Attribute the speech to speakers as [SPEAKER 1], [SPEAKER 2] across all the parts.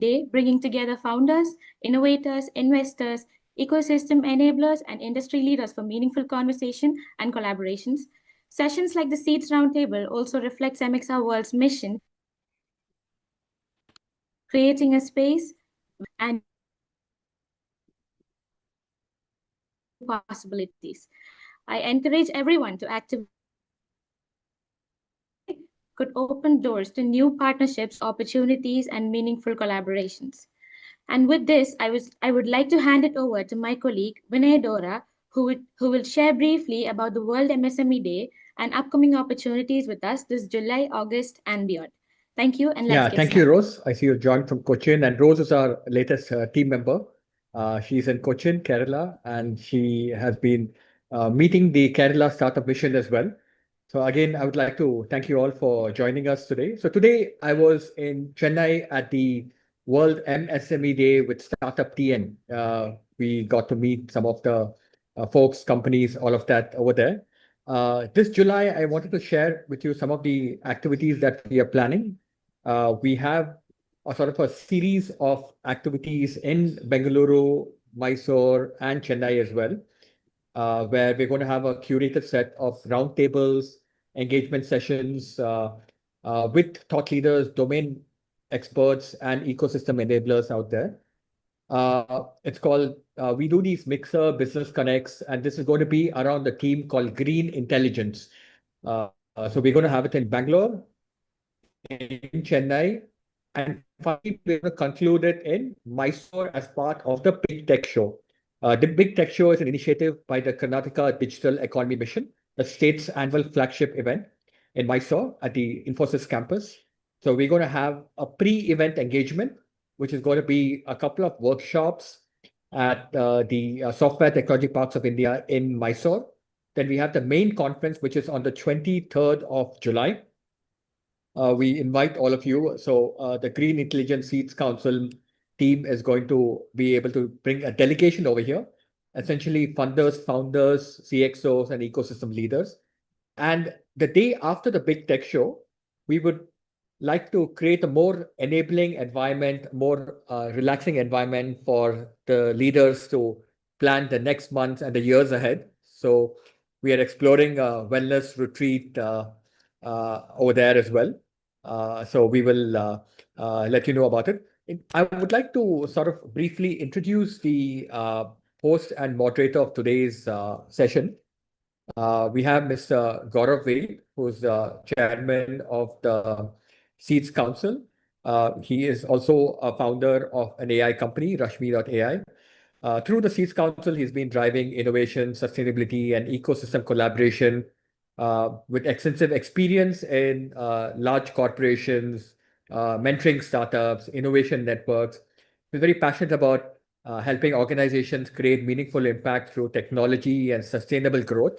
[SPEAKER 1] Day, bringing together founders, innovators, investors, ecosystem enablers, and industry leaders for meaningful conversation and collaborations. Sessions like the Seeds Roundtable also reflects MXR World's mission, creating a space and possibilities. I encourage everyone to actively could open doors to new partnerships, opportunities, and meaningful collaborations. And with this, I would like to hand it over to my colleague Vinay Dora, who will share briefly about the World MSME Day and upcoming opportunities with us this July, August, and beyond. Thank you, and let's
[SPEAKER 2] Yeah,
[SPEAKER 1] get
[SPEAKER 2] thank you,
[SPEAKER 1] started.
[SPEAKER 2] Rose. I see you joined from Cochin, and Rose is our latest team member. She's in Cochin, Kerala, and she has been meeting the Kerala Startup Mission as well. So again, I would like to thank you all for joining us today. So today I was in Chennai at the World MSME Day with Startup TN. We got to meet some of the folks, companies, all of that over there. This July, I wanted to share with you some of the activities that we are planning. We have a sort of a series of activities in Bengaluru, Mysore, and Chennai as well, where we're going to have a curated set of roundtables, engagement sessions with thought leaders, domain experts, and ecosystem enablers out there. It's called, we do these mixer business connects, and this is going to be around the theme called Green Intelligence. So we're going to have it in Bangalore, in Chennai, and finally we're going to conclude it in Mysore as part of the Big Tech Show. The Big Tech Show is an initiative by the Karnataka Digital Economy Mission, the state's annual flagship event in Mysore at the Infosys campus. So we're going to have a pre-event engagement, which is going to be a couple of workshops at the Software Technology Parks of India in Mysore. Then we have the main conference, which is on the 23rd of July. We invite all of you. So the Green Intelligence CEEDS Council team is going to be able to bring a delegation over here, essentially funders, founders, CXOs, and ecosystem leaders. And the day after the Big Tech Show, we would like to create a more enabling environment, more relaxing environment for the leaders to plan the next months and the years ahead. So we are exploring a wellness retreat over there as well. So we will let you know about it. I would like to sort of briefly introduce the host and moderator of today's session. We have Mr. Gaurav Ved, who's the chairman of the CEEDS Council. He is also a founder of an AI company, Rashmi.ai. Through the CEEDS Council, he's been driving innovation, sustainability, and ecosystem collaboration with extensive experience in large corporations, mentoring startups, innovation networks. He's very passionate about helping organizations create meaningful impact through technology and sustainable growth.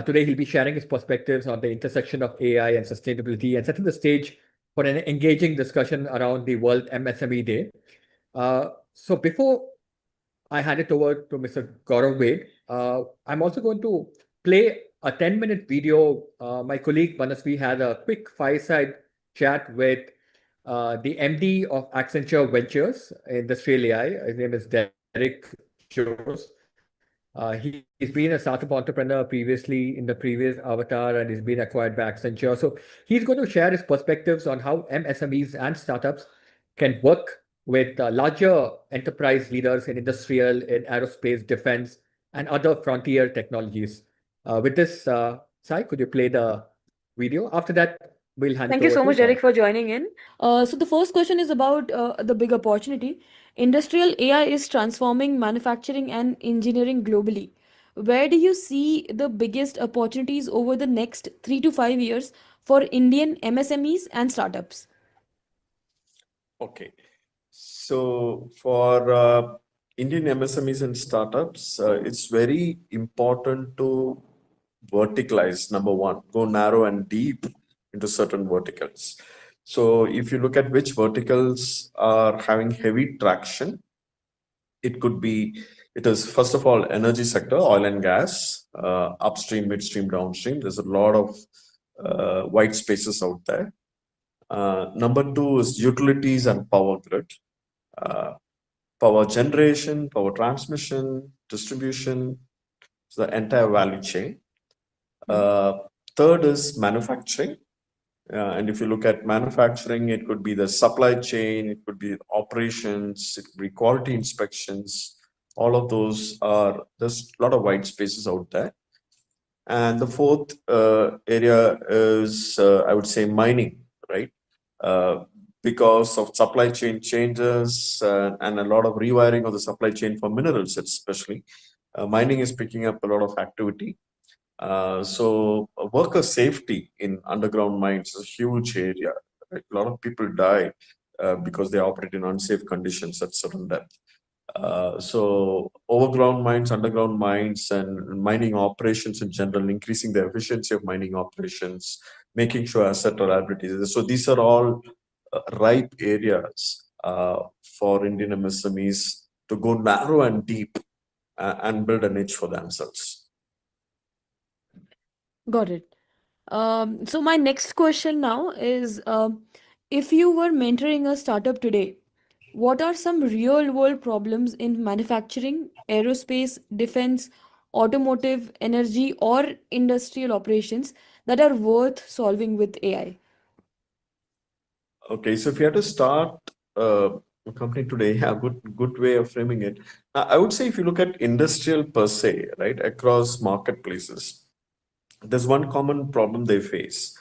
[SPEAKER 2] Today, he'll be sharing his perspectives on the intersection of AI and sustainability and setting the stage for an engaging discussion around the World MSME Day. So before I hand it over to Mr. Gaurav Ved, I'm also going to play a 10-minute video. My colleague Manasvi had a quick fireside chat with the MD of Accenture Ventures, Industrial AI. His name is Derek Jones. He's been a startup entrepreneur previously in the previous avatar, and he's been acquired by Accenture. So he's going to share his perspectives on how MSMEs and startups can work with larger enterprise leaders in industrial, in aerospace, defense, and other frontier technologies. With this, Sai, could you play the video? After that, we'll hand
[SPEAKER 3] Thank
[SPEAKER 2] it
[SPEAKER 3] you
[SPEAKER 2] over
[SPEAKER 3] so
[SPEAKER 2] to
[SPEAKER 3] much, Derek,
[SPEAKER 2] Gaurav.
[SPEAKER 3] for joining in. So the first question is about the big opportunity. Industrial AI is transforming manufacturing and engineering globally. Where do you see the biggest opportunities over the next 3 to 5 years for Indian MSMEs and startups?
[SPEAKER 4] Okay. So for Indian MSMEs and startups, it's very important to verticalize, number one, go narrow and deep into certain verticals. So if you look at which verticals are having heavy traction, it is first of all energy sector, oil and gas, upstream, midstream, downstream. There's a lot of white spaces out there. Number two is utilities and power grid, uh, power generation, power transmission, distribution, so the entire value chain. Uh, Third is manufacturing. And if you look at manufacturing, it could be the supply chain, it could be operations, it could be quality inspections. All of those are, there's a lot of white spaces out there. And the fourth area is, I would say, mining, right? Because of supply chain changes and a lot of rewiring of the supply chain for minerals, especially, mining is picking up a lot of activity. So worker safety in underground mines is a huge area. Right? A lot of people die because they operate in unsafe conditions at certain depth. So overground mines, underground mines, and mining operations in general, increasing the efficiency of mining operations, making sure asset reliability. So these are all ripe areas for Indian MSMEs to go narrow and deep and build a niche for themselves.
[SPEAKER 3] Got it. So my next question now is, if you were mentoring a startup today, what are some real world problems in manufacturing, aerospace, defense, automotive, energy, or industrial operations that are worth solving with AI?
[SPEAKER 4] Okay, so if you had to start a company today, yeah, good way of framing it. I would say if you look at industrial per se, right, across marketplaces, there's one common problem they face.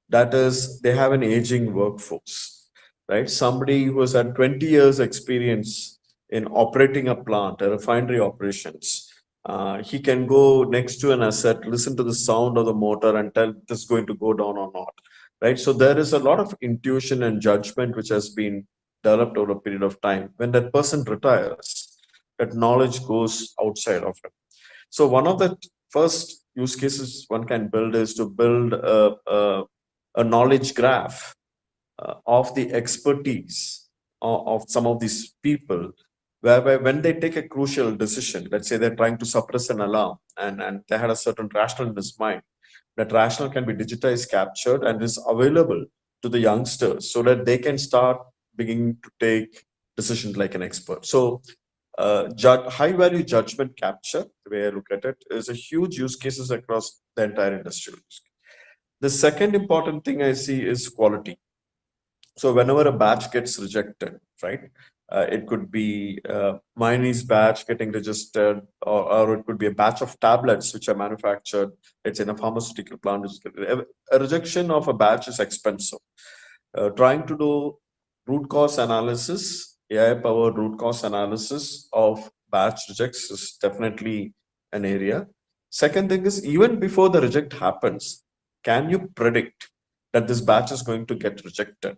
[SPEAKER 4] That is, they have an aging workforce, right? Somebody who has had 20 years experience in operating a plant, a refinery operations, he can go next to an asset, listen to the sound of the motor and tell this is going to go down or not, right? So there is a lot of intuition and judgment which has been developed over a period of time. When that person retires, that knowledge goes outside of him. So one of the first use cases one can build is to build a knowledge graph of the expertise of some of these people, whereby when they take a crucial decision, let's say they're trying to suppress an alarm and they had a certain rationale in his mind, that rationale can be digitized, captured, and is available to the youngsters so that they can start beginning to take decisions like an expert. So high value judgment capture, the way I look at it, is a huge use cases across the entire industry. The second important thing I see is quality. So whenever a batch gets rejected, right, it could be Mayonnaise batch getting registered, or it could be a batch of tablets which are manufactured. It's in a pharmaceutical plant. A rejection of a batch is expensive. Trying to do root cause analysis, AI-powered root cause analysis of batch rejects is definitely an area. Second thing is, even before the reject happens, can you predict that this batch is going to get rejected?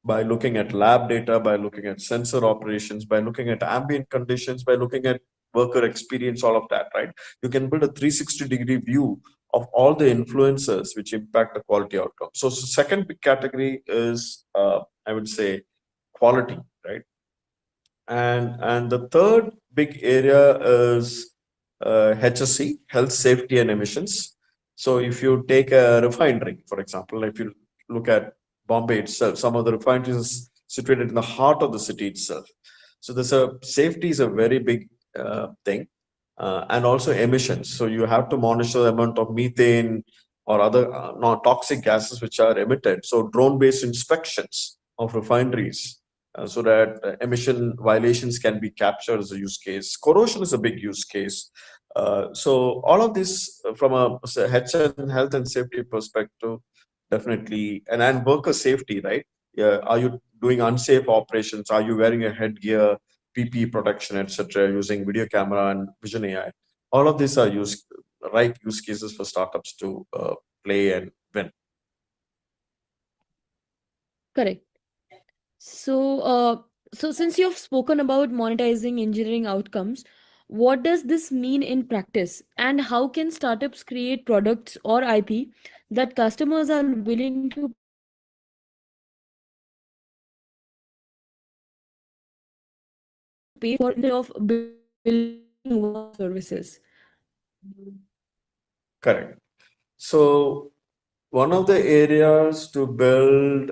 [SPEAKER 4] By looking at lab data, by looking at sensor operations, by looking at ambient conditions, by looking at worker experience, all of that, right? You can build a 360-degree view of all the influences which impact the quality outcome. So second big category is, I would say, quality, right? And the third big area is HSE, health, safety, and emissions. So if you take a refinery, for example, if you look at Bombay itself, some of the refineries is situated in the heart of the city itself. So there's a safety is a very big thing, and also emissions. So you have to monitor the amount of methane or other non-toxic gases which are emitted. So drone-based inspections of refineries so that emission violations can be captured as a use case. Corrosion is a big use case. So all of this from a health and safety perspective, definitely, and worker safety, right? Are you doing unsafe operations? Are you wearing a headgear, PPE protection, etc., using video camera and vision AI? All of these are ripe use cases for startups to play and win.
[SPEAKER 3] Correct. So, since you've spoken about monetizing engineering outcomes, what does this mean in practice? And how can startups create products or IP that customers are willing to pay for instead of building work services?
[SPEAKER 4] Correct. So one of the areas to build,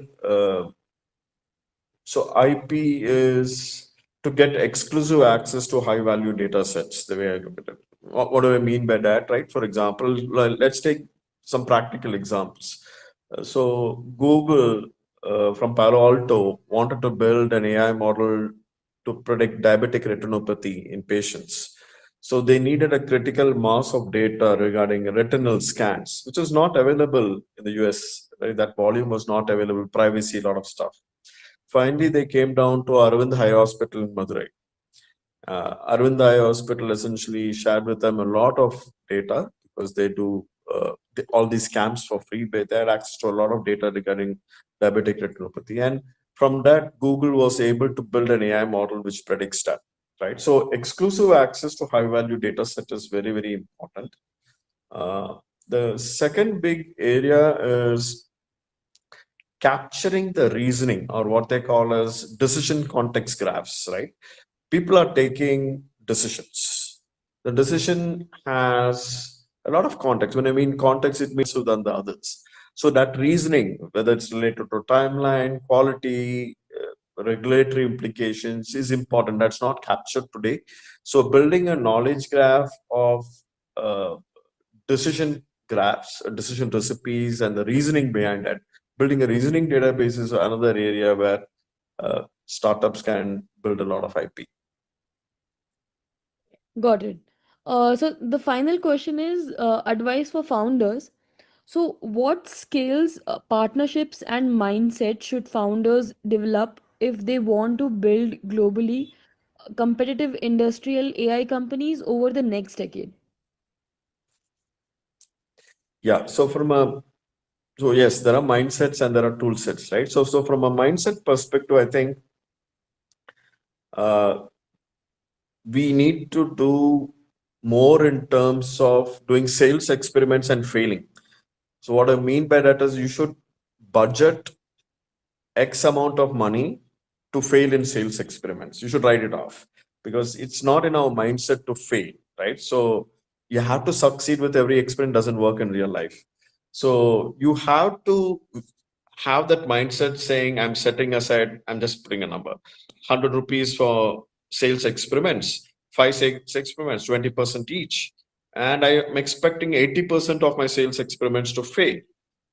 [SPEAKER 4] so IP is to get exclusive access to high value data sets, the way I look at it. What do I mean by that, right? For example, let's take some practical examples. So Google from Palo Alto wanted to build an AI model to predict diabetic retinopathy in patients. So they needed a critical mass of data regarding retinal scans, which is not available in the US. Right? That volume was not available, privacy, a lot of stuff. Finally, they came down to Arvind High Hospital in Madurai. Arvind Eye Hospital essentially shared with them a lot of data because they do all these camps for free, but they had access to a lot of data regarding diabetic retinopathy. And from that, Google was able to build an AI model which predicts that, right? So exclusive access to high value data set is very, very important. The second big area is capturing the reasoning, or what they call as decision context graphs, right? People are taking decisions. The decision has a lot of context. When I mean context, it means than the others. So that reasoning, whether it's related to timeline, quality, regulatory implications, is important. That's not captured today. So building a knowledge graph of uh, decision graphs, decision recipes, and the reasoning behind it. Building a reasoning database is another area where startups can build a lot of IP.
[SPEAKER 3] Got it. So the final question is advice for founders. So, what skills, partnerships, and mindset should founders develop if they want to build globally competitive industrial AI companies over the next decade?
[SPEAKER 4] Yeah. So yes, there are mindsets and there are tool sets, right? So from a mindset perspective, I think uh, we need to do more in terms of doing sales experiments and failing. So what I mean by that is you should budget X amount of money to fail in sales experiments. You should write it off because it's not in our mindset to fail, right? So you have to succeed with every experiment, doesn't work in real life. So you have to have that mindset saying, I'm setting aside, I'm just putting a number, 100 rupees for sales experiments, five sales experiments, 20% each. And I am expecting 80% of my sales experiments to fail,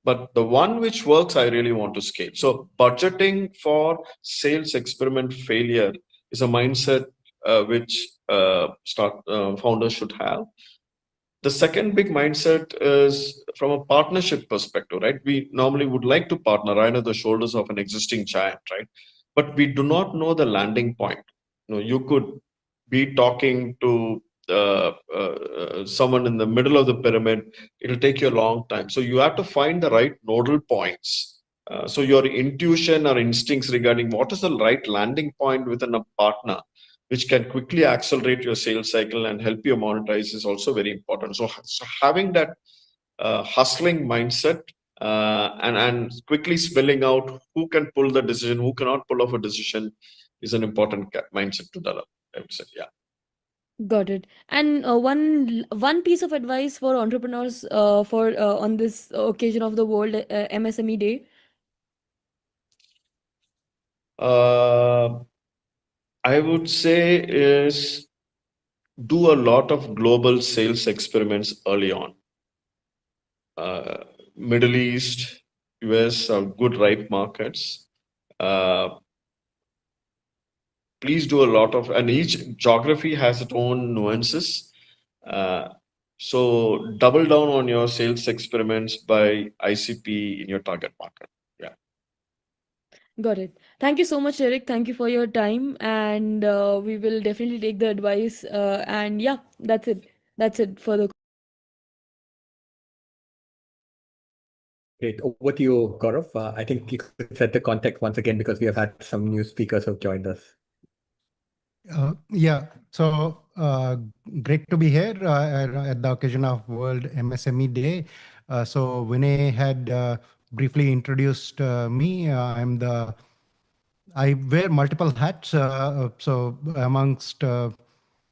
[SPEAKER 4] but the one which works, I really want to scale. So budgeting for sales experiment failure is a mindset which founders should have. The second big mindset is from a partnership perspective, right? We normally would like to partner right on the shoulders of an existing giant, right? But we do not know the landing point. You could be talking to someone in the middle of the pyramid. It'll take you a long time. So you have to find the right nodal points. So your intuition or instincts regarding what is the right landing point within a partner which can quickly accelerate your sales cycle and help you monetize is also very important. So having that hustling mindset and quickly spelling out who can pull the decision, who cannot pull off a decision is an important mindset to develop, I would say. Yeah.
[SPEAKER 3] Got it. And one piece of advice for entrepreneurs for on this occasion of the World MSME Day.
[SPEAKER 4] Uh, I would say is do a lot of global sales experiments early on. Middle East, US are good ripe markets. Uh, please do a lot of, and each geography has its own nuances. Uh, so double down on your sales experiments by ICP in your target market. Yeah.
[SPEAKER 3] Got it. Thank you so much, Eric. Thank you for your time, and we will definitely take the advice. And yeah, that's it. That's it for the.
[SPEAKER 2] Great. Over to you, Gaurav. I think you could set the context once again because we have had some new speakers who have joined us.
[SPEAKER 5] Yeah, so great to be here at the occasion of World MSME Day. So Vinay had briefly introduced me. I wear multiple hats. So amongst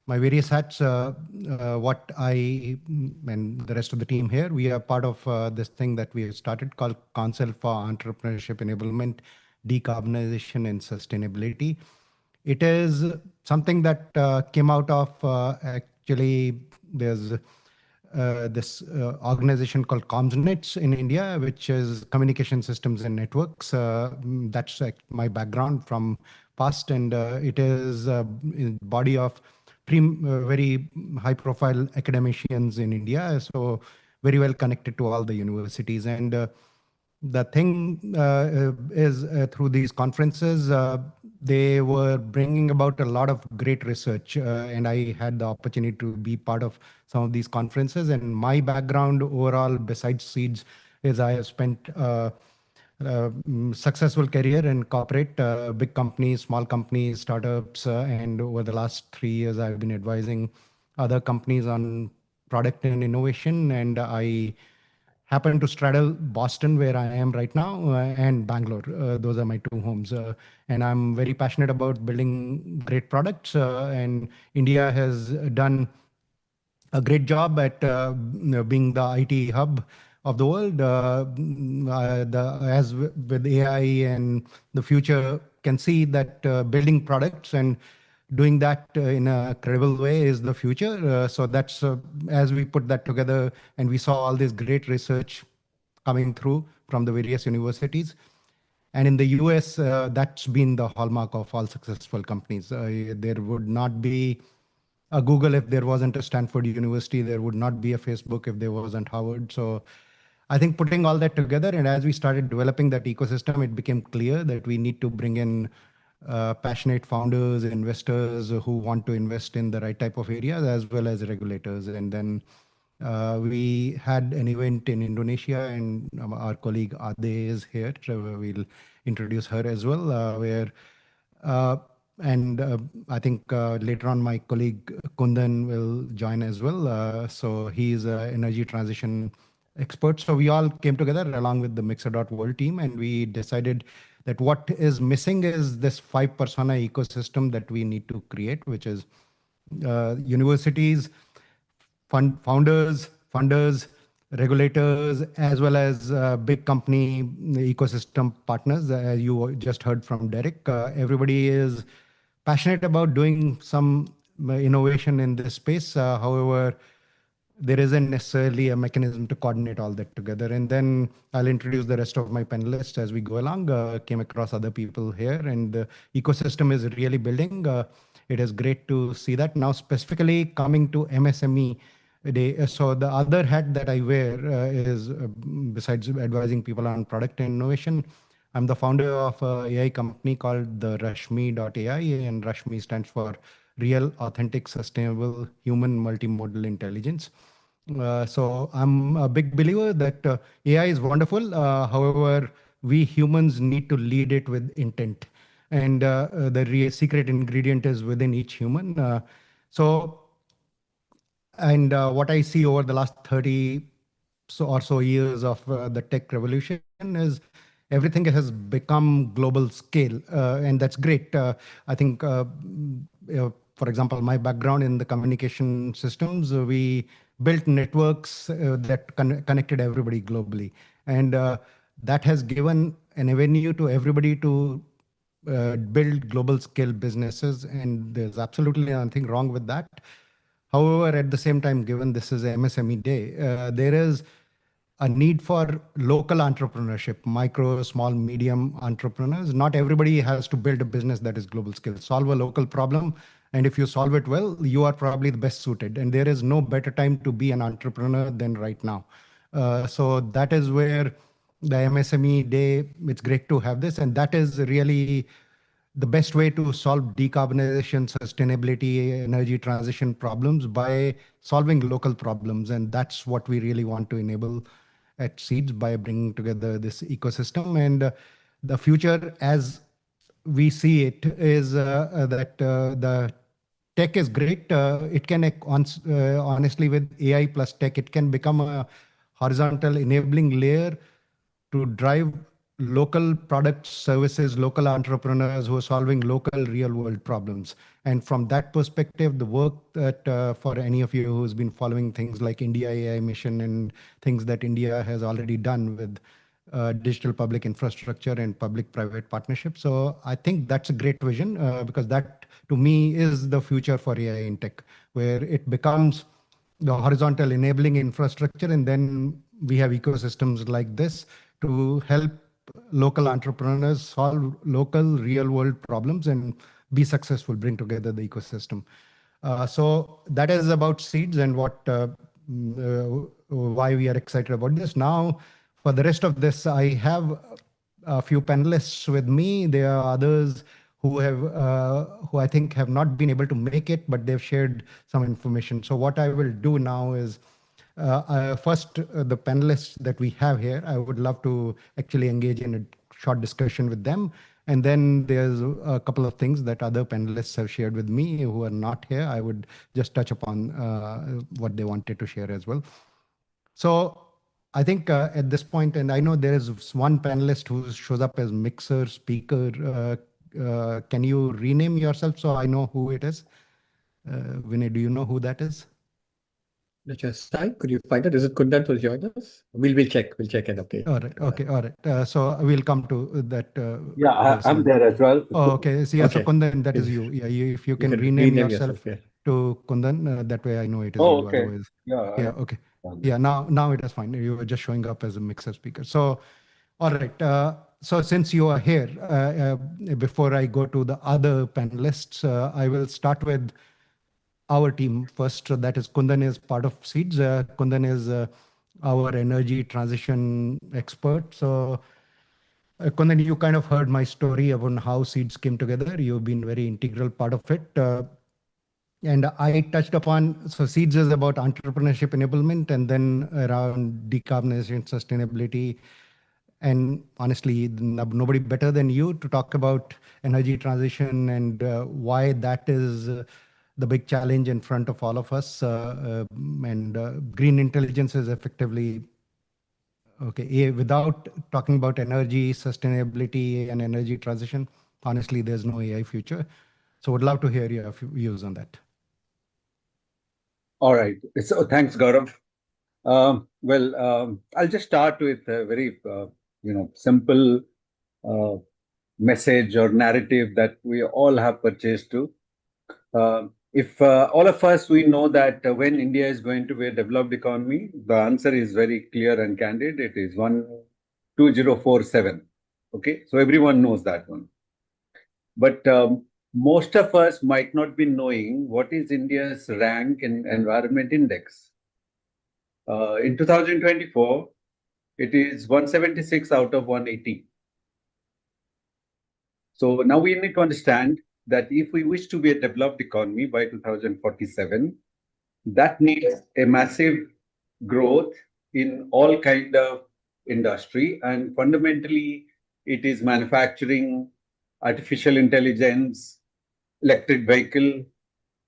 [SPEAKER 5] my various hats, what I and the rest of the team here, we are part of this thing that we have started called Council for Entrepreneurship Enablement, Decarbonization and Sustainability. It is something that came out of actually there's this organization called Comsnets in India, which is communication systems and networks. That's my background from past, and it is a body of very high-profile academicians in India, so very well connected to all the universities. And the thing is through these conferences, they were bringing about a lot of great research, and I had the opportunity to be part of some of these conferences. And my background overall, besides seeds, is I have spent successful career in corporate, big companies, small companies, startups, and over the last 3 years, I've been advising other companies on product and innovation. And I happen to straddle Boston, where I am right now, and Bangalore. Those are my two homes. And I'm very passionate about building great products. And India has done a great job at being the IT hub of the world. As with AI and the future, can see that building products and doing that in a credible way is the future. So that's as we put that together, and we saw all this great research coming through from the various universities. And in the US, that's been the hallmark of all successful companies. There would not be a Google if there wasn't a Stanford University. There would not be a Facebook if there wasn't Harvard. So I think putting all that together, and as we started developing that ecosystem, it became clear that we need to bring in passionate founders, investors who want to invest in the right type of areas, as well as regulators. And then we had an event in Indonesia, and our colleague Ade is here. So we'll introduce her as well, where uh, and I think later on my colleague Kundan will join as well. So he's an energy transition expert. So we all came together along with the Mixer.world team, and we decided that what is missing is this 5 persona ecosystem that we need to create, which is universities, founders, funders, regulators, as well as big company ecosystem partners. As you just heard from Derek, everybody is passionate about doing some innovation in this space. However, there isn't necessarily a mechanism to coordinate all that together. And then I'll introduce the rest of my panelists as we go along. Came across other people here, and the ecosystem is really building. It is great to see that. Now, specifically coming to MSME day. So the other hat that I wear is, besides advising people on product and innovation, I'm the founder of an AI company called the Rashmi.ai, and Rashmi stands for Real, Authentic, Sustainable Human Multimodal Intelligence. So I'm a big believer that AI is wonderful. However, we humans need to lead it with intent, and the real secret ingredient is within each human. So and what I see over the last 30 or so years of the tech revolution is everything has become global scale, and that's great. I think, for example, my background in the communication systems, we built networks that connected everybody globally, and that has given an avenue to everybody to build global scale businesses, and there's absolutely nothing wrong with that. However, at the same time, given this is a MSME day, there is a need for local entrepreneurship, micro, small, medium entrepreneurs. Not everybody has to build a business that is global scale. Solve a local problem, and if you solve it well, you are probably the best suited. And there is no better time to be an entrepreneur than right now. So that is where the MSME day, it's great to have this, and that is really the best way to solve decarbonization, sustainability, energy transition problems by solving local problems. And that's what we really want to enable at Seeds by bringing together this ecosystem. And the future, as we see it, is that the tech is great. It can, honestly, with AI plus tech, it can become a horizontal enabling layer to drive local products, services, local entrepreneurs who are solving local real world problems. And from that perspective, the work that for any of you who's been following things like India AI mission and things that India has already done with digital public infrastructure and public private partnerships. So I think that's a great vision because that to me is the future for AI in tech, where it becomes the horizontal enabling infrastructure, and then we have ecosystems like this to help local entrepreneurs solve local real world problems and be successful, bring together the ecosystem. So that is about seeds and what why we are excited about this. Now, for the rest of this, I have a few panelists with me. There are others who I think have not been able to make it, but they've shared some information. So what I will do now is first, the panelists that we have here, I would love to actually engage in a short discussion with them. And then there's a couple of things that other panelists have shared with me who are not here. I would just touch upon what they wanted to share as well. So I think at this point, and I know there is one panelist who shows up as mixer speaker. Can you rename yourself so I know who it is? Vinay, do you know who that is?
[SPEAKER 2] Just type. Could you find it? Is it Kundan to join us? We'll check. We'll check and update.
[SPEAKER 5] All right. Okay. All right. So we'll come to that.
[SPEAKER 6] Yeah, I'm there as well.
[SPEAKER 5] Oh, okay. So, yeah, so
[SPEAKER 2] Okay.
[SPEAKER 5] Kundan, that is you. Yeah, if you
[SPEAKER 2] You
[SPEAKER 5] can
[SPEAKER 2] can
[SPEAKER 5] rename
[SPEAKER 2] rename
[SPEAKER 5] yourself
[SPEAKER 2] yeah.
[SPEAKER 5] to Kundan, that way I know it is
[SPEAKER 6] Oh,
[SPEAKER 5] you.
[SPEAKER 6] okay.
[SPEAKER 5] Otherwise,
[SPEAKER 6] Yeah.
[SPEAKER 5] yeah. Okay. Yeah. Now it is fine. You were just showing up as a mixer speaker. So, all right. So since you are here, before I go to the other panelists, I will start with our team first. So that is Kundan is part of SEEDS. Kundan is our energy transition expert. So Kundan, you kind of heard my story about how SEEDS came together. You've been very integral part of it. And I touched upon, so SEEDS is about entrepreneurship enablement and then around decarbonization, sustainability. And honestly, nobody better than you to talk about energy transition and why that is the big challenge in front of all of us. And green intelligence is effectively, okay, without talking about energy, sustainability, and energy transition, honestly, there's no AI future. So would love to hear your views on that.
[SPEAKER 6] All right. So thanks, Gaurav. I'll just start with a very, simple uh, message or narrative that we all have purchased to. If all of us, we know that when India is going to be a developed economy, the answer is very clear and candid. It is 2047. Okay, so everyone knows that one. But most of us might not be knowing what is India's rank in Environment Index. In 2024, it is 176 out of 180. So now we need to understand that if we wish to be a developed economy by 2047, that needs a massive growth in all kind of industry, and fundamentally it is manufacturing, artificial intelligence, electric vehicle.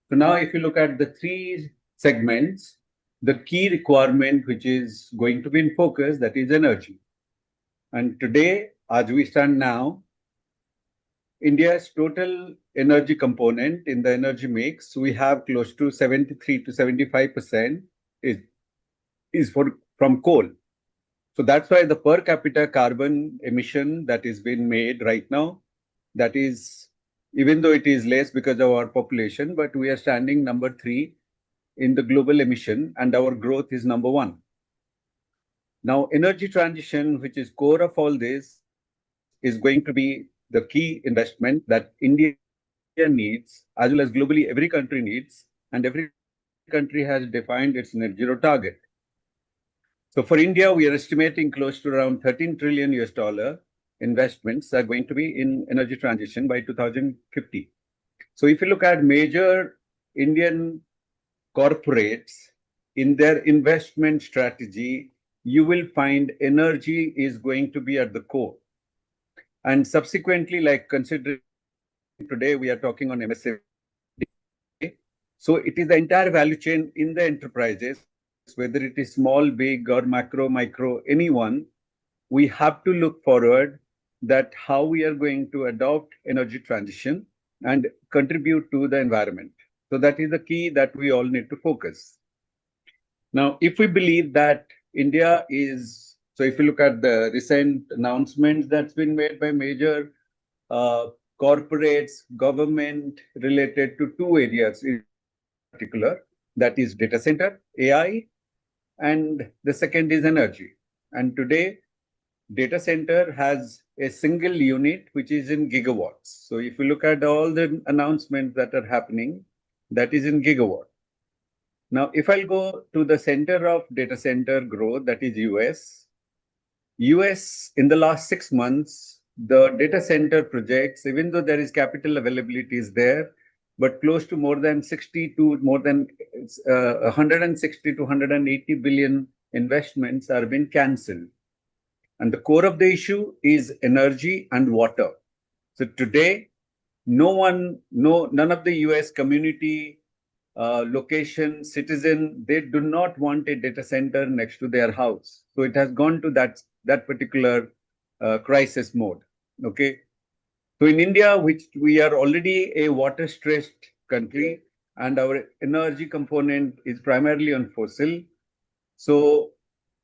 [SPEAKER 6] So now if you look at the three segments, the key requirement which is going to be in focus, that is energy. And today, as we stand now, India's total energy component in the energy mix, we have close to 73 to 75% is from coal. So that's why the per capita carbon emission that is being made right now, that is, even though it is less because of our population, but we are standing number 3 in the global emission, and our growth is number 1. Now, energy transition, which is core of all this, is going to be the key investment that India needs, as well as globally every country needs, and every country has defined its net zero target. So for India, we are estimating close to around 13 trillion US dollar investments are going to be in energy transition by 2050. So if you look at major Indian corporates in their investment strategy, you will find energy is going to be at the core. And subsequently, like considering today, we are talking on MSME. So it is the entire value chain in the enterprises, whether it is small, big, or macro, micro, anyone. we have to look forward that how we are going to adopt energy transition and contribute to the environment. So that is the key that we all need to focus. Now, if we believe that India is, so if you look at the recent announcements that's been made by major uh, corporates, government related to two areas in particular, that is data center, AI, and the second is energy. And today, data center has a single unit which is in gigawatts. So if you look at all the announcements that are happening, that is in gigawatt. Now, if I'll go to the center of data center growth, that is US. US in the last 6 months, the data center projects, even though there is capital availability is there, but close to more than 160 to 180 billion investments are being cancelled. And the core of the issue is energy and water. So today, none of the US community, location, citizen, they do not want a data center next to their house. So it has gone to that particular crisis mode. Okay. So in India, which we are already a water stressed country, and our energy component is primarily on fossil. So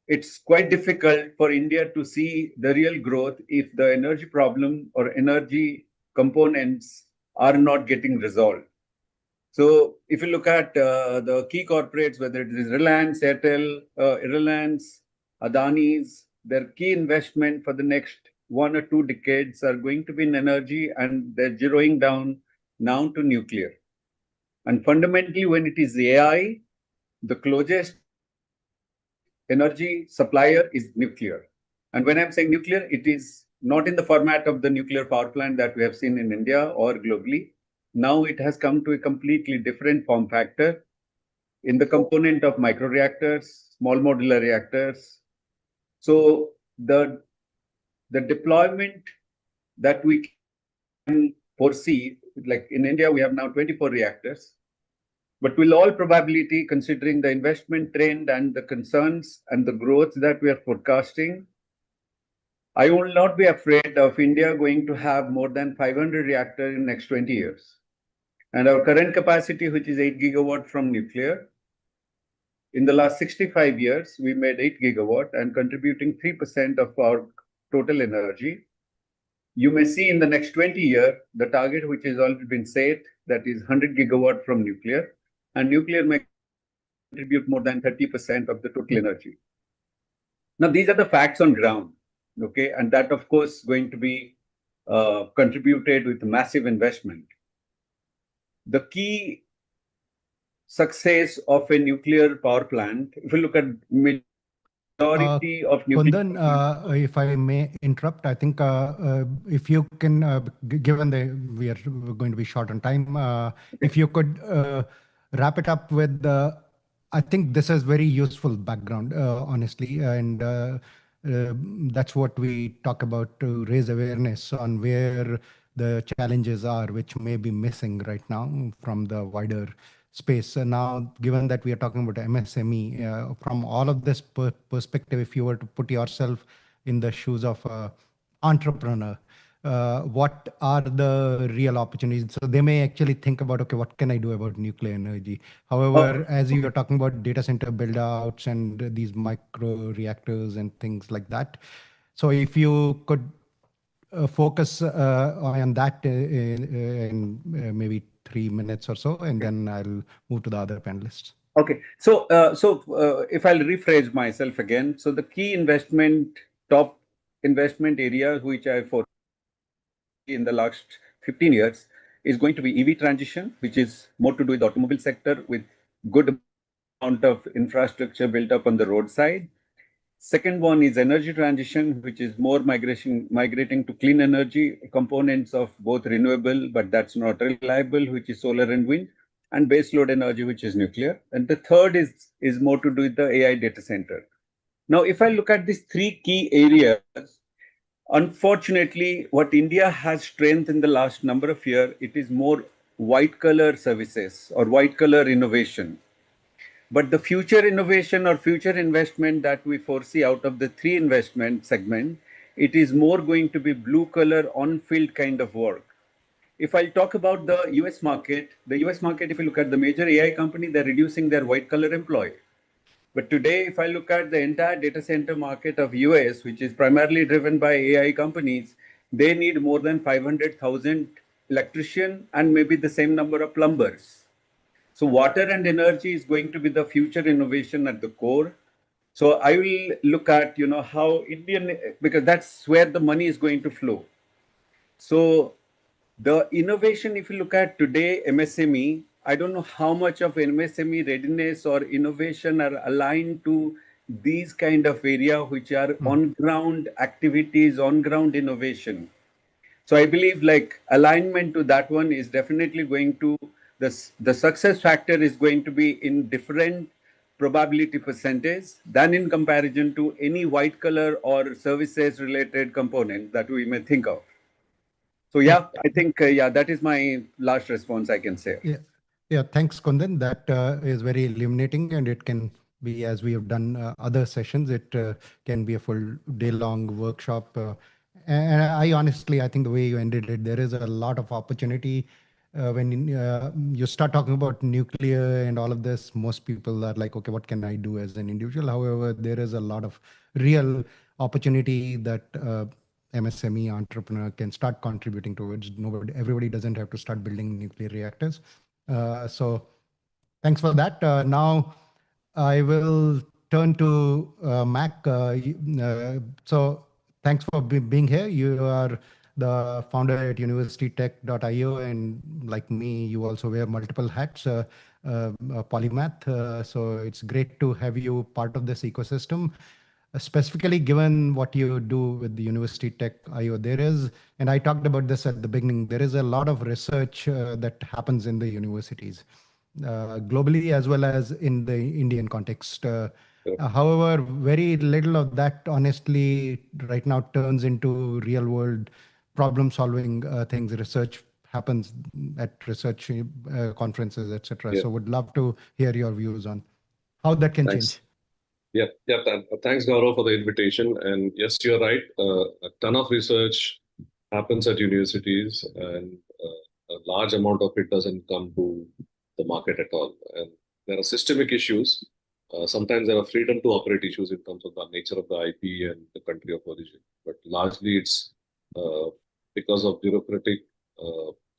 [SPEAKER 6] it's quite difficult for India to see the real growth if the energy problem or energy components are not getting resolved. So if you look at the key corporates, whether it is Reliance, Reliance, Adani's, their key investment for the next 1 or 2 decades are going to be in energy, and they're zeroing down now to nuclear. And fundamentally, when it is AI, the closest energy supplier is nuclear. And when I'm saying nuclear, it is not in the format of the nuclear power plant that we have seen in India or globally. Now it has come to a completely different form factor in the component of microreactors, small modular reactors. So the deployment that we can foresee, like in India, we have now 24 reactors. But with all probability, considering the investment trend and the concerns and the growth that we are forecasting, I will not be afraid of India going to have more than 500 reactors in next 20 years. And our current capacity, which is 8 gigawatt from nuclear, in the last 65 years, we made 8 gigawatt and contributing 3% of our total energy. You may see in the next 20 years, the target which has already been set, that is 100 gigawatt from nuclear, and nuclear may contribute more than 30% of the total energy. Now, these are the facts on ground, okay? And that, of course, going to be contributed with massive investment. The key success of a nuclear power plant, if you look at majority of nuclear
[SPEAKER 5] Kundan, if I may interrupt, I think if you can, given we are going to be short on time, if you could wrap it up with, I think this is very useful background, honestly, and that's what we talk about to raise awareness on where the challenges are, which may be missing right now from the wider space. Now, given that we are talking about MSME, from all of this perspective, if you were to put yourself in the shoes of an entrepreneur, what are the real opportunities? So they may actually think about, okay, what can I do about nuclear energy? However, as you are talking about data center build outs and these micro reactors and things like that. So if you could focus on that in maybe 3 minutes or so, and then I'll move to the other panelists.
[SPEAKER 6] Okay, so if I'll rephrase myself again, so the key top investment areas which I foresee in the last 15 years is going to be EV transition, which is more to do with the automobile sector, with good amount of infrastructure built up on the roadside. Second one is energy transition, which is more migrating to clean energy components of both renewable, but that's not reliable, which is solar and wind, and baseload energy, which is nuclear. And the third is more to do with the AI data center. Now, if I look at these three key areas, unfortunately, what India has strength in the last number of years, it is more white collar services or white collar innovation. But the future innovation or future investment that we foresee out of the three investment segment, it is more going to be blue collar on-field kind of work. If I talk about the US market, if you look at the major AI company, they're reducing their white collar employee. But today, if I look at the entire data center market of US, which is primarily driven by AI companies, they need more than 500,000 electrician and maybe the same number of plumbers. So water and energy is going to be the future innovation at the core. So I will look at, how because that's where the money is going to flow. So the innovation, if you look at today, MSME, I don't know how much of MSME readiness or innovation are aligned to these kind of area, which are on ground activities, on ground innovation. So I believe like alignment to that one is definitely going to, the success factor is going to be in different probability percentage than in comparison to any white collar or services related component that we may think of. So yeah, I think that is my last response I can say.
[SPEAKER 5] Yeah, thanks, Kundan. That is very illuminating, and it can be, as we have done other sessions, it can be a full day-long workshop. And I think the way you ended it, there is a lot of opportunity. When you start talking about nuclear and all of this, most people are like, okay, what can I do as an individual? However, there is a lot of real opportunity that MSME entrepreneur can start contributing towards. Everybody doesn't have to start building nuclear reactors. So thanks for that. Now I will turn to Mac. So thanks for being here. You are the founder at universitytech.io, and like me, you also wear multiple hats, a polymath. So it's great to have you part of this ecosystem. Specifically, given what you do with the University Tech IO, there is, and I talked about this at the beginning, there is a lot of research that happens in the universities, globally as well as in the Indian context. However, very little of that, honestly, right now turns into real world problem solving things. Research happens at research conferences, etc.
[SPEAKER 7] Yeah.
[SPEAKER 5] So would love to hear your views on how that can
[SPEAKER 7] Thanks.
[SPEAKER 5] change.
[SPEAKER 7] Yeah. Thanks, Gaurav, for the invitation. And yes, you're right. A ton of research happens at universities, and a large amount of it doesn't come to the market at all. And there are systemic issues. Sometimes there are freedom to operate issues in terms of the nature of the IP and the country of origin. But largely, it's because of bureaucratic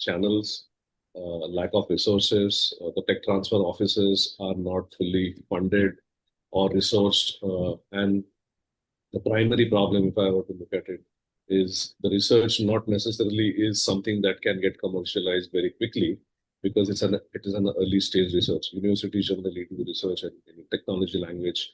[SPEAKER 7] channels, lack of resources. The tech transfer offices are not fully funded or resourced. And the primary problem, if I were to look at it, is the research not necessarily is something that can get commercialized very quickly, because it is an early stage research. Universities generally do research in technology language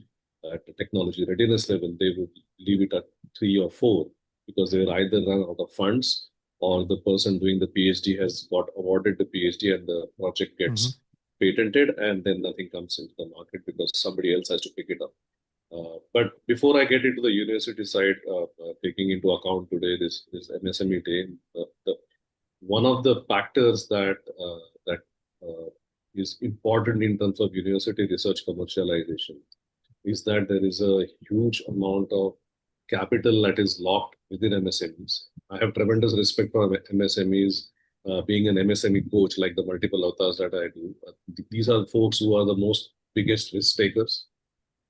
[SPEAKER 7] at the technology readiness level. They would leave it at 3 or 4 because they will either run out of funds, or the person doing the PhD has got awarded the PhD and the project gets patented, and then nothing comes into the market because somebody else has to pick it up. But before I get into the university side, taking into account today this MSME day, one of the factors that is important in terms of university research commercialization is that there is a huge amount of capital that is locked within MSMEs. I have tremendous respect for MSMEs. Being an MSME coach, like the multiple avatars that I do, these are folks who are the most biggest risk takers.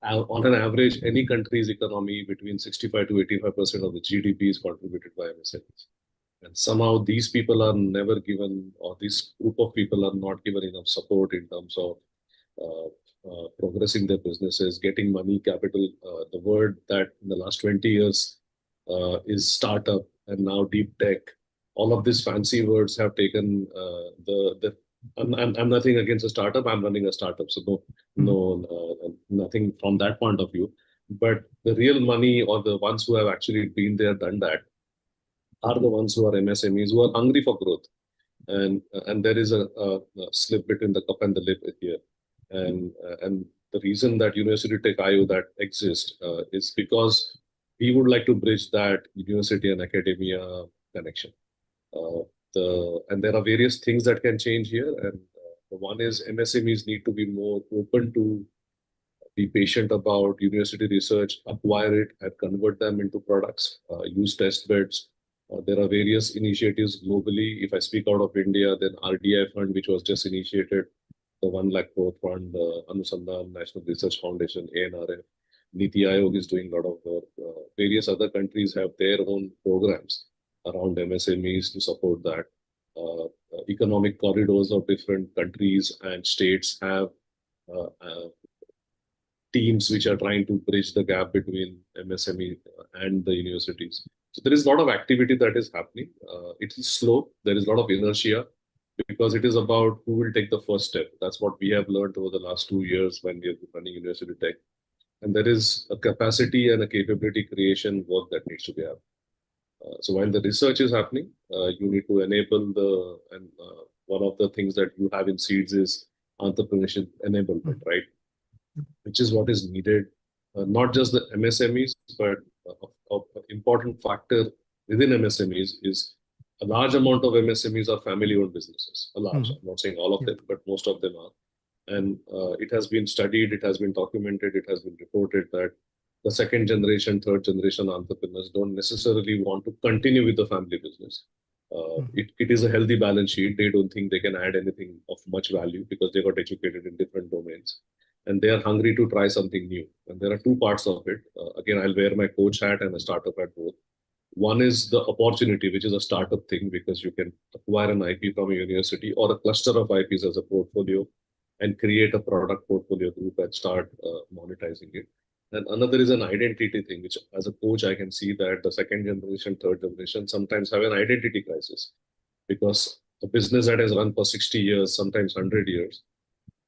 [SPEAKER 7] On an average, any country's economy, between 65 to 85% of the GDP is contributed by MSMEs. And somehow these people are never given, or this group of people are not given enough support in terms of progressing their businesses, getting money, capital. The word that in the last 20 years is startup, and now deep tech. All of these fancy words have taken I'm nothing against a startup. I'm running a startup, so nothing from that point of view. But the real money, or the ones who have actually been there, done that, are the ones who are MSMEs, who are hungry for growth. And there is a slip between the cup and the lip here. And the reason that University Tech IO that exists is because we would like to bridge that university and academia connection. And there are various things that can change here. And one is MSMEs need to be more open to be patient about university research, acquire it, and convert them into products, use test beds. There are various initiatives globally. If I speak out of India, then RDI fund, which was just initiated, the 1 lakh crore fund, Anusandhan National Research Foundation, ANRF, Niti Aayog is doing a lot of work. Various other countries have their own programs around MSMEs to support that. Economic corridors of different countries and states have teams which are trying to bridge the gap between MSME and the universities. So there is a lot of activity that is happening. It is slow. There is a lot of inertia because it is about who will take the first step. That's what we have learned over the last 2 years when we have been running university tech. And there is a capacity and a capability creation work that needs to be happening. So while the research is happening, you need to enable and one of the things that you have in SEEDS is entrepreneurship enablement, right? Which is what is needed, not just the MSMEs, but an important factor within MSMEs is a large amount of MSMEs are family-owned businesses. A large, I'm not saying all of them, but most of them are. And it has been studied, it has been documented, it has been reported that the second generation, third generation entrepreneurs don't necessarily want to continue with the family business. It is a healthy balance sheet. They don't think they can add anything of much value because they got educated in different domains. And they are hungry to try something new. And there are two parts of it. Again, I'll wear my coach hat and a startup hat both. One is the opportunity, which is a startup thing because you can acquire an IP from a university or a cluster of IPs as a portfolio and create a product portfolio group and start monetizing it. And another is an identity thing, which as a coach, I can see that the second generation, third generation sometimes have an identity crisis because a business that has run for 60 years, sometimes 100 years,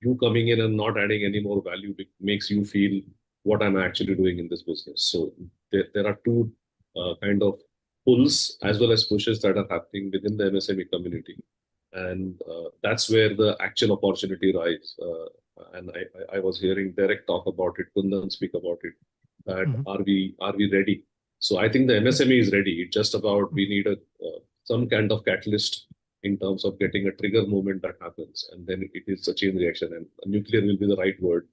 [SPEAKER 7] you coming in and not adding any more value makes you feel what I'm actually doing in this business. So there are two kind of pulls as well as pushes that are happening within the MSME community. And that's where the actual opportunity lies. And I was hearing Derek talk about it, Kundan speak about it, that are we ready? So I think the MSME is ready. It's just about we need some kind of catalyst in terms of getting a trigger moment that happens. And then it is a chain reaction. And nuclear will be the right word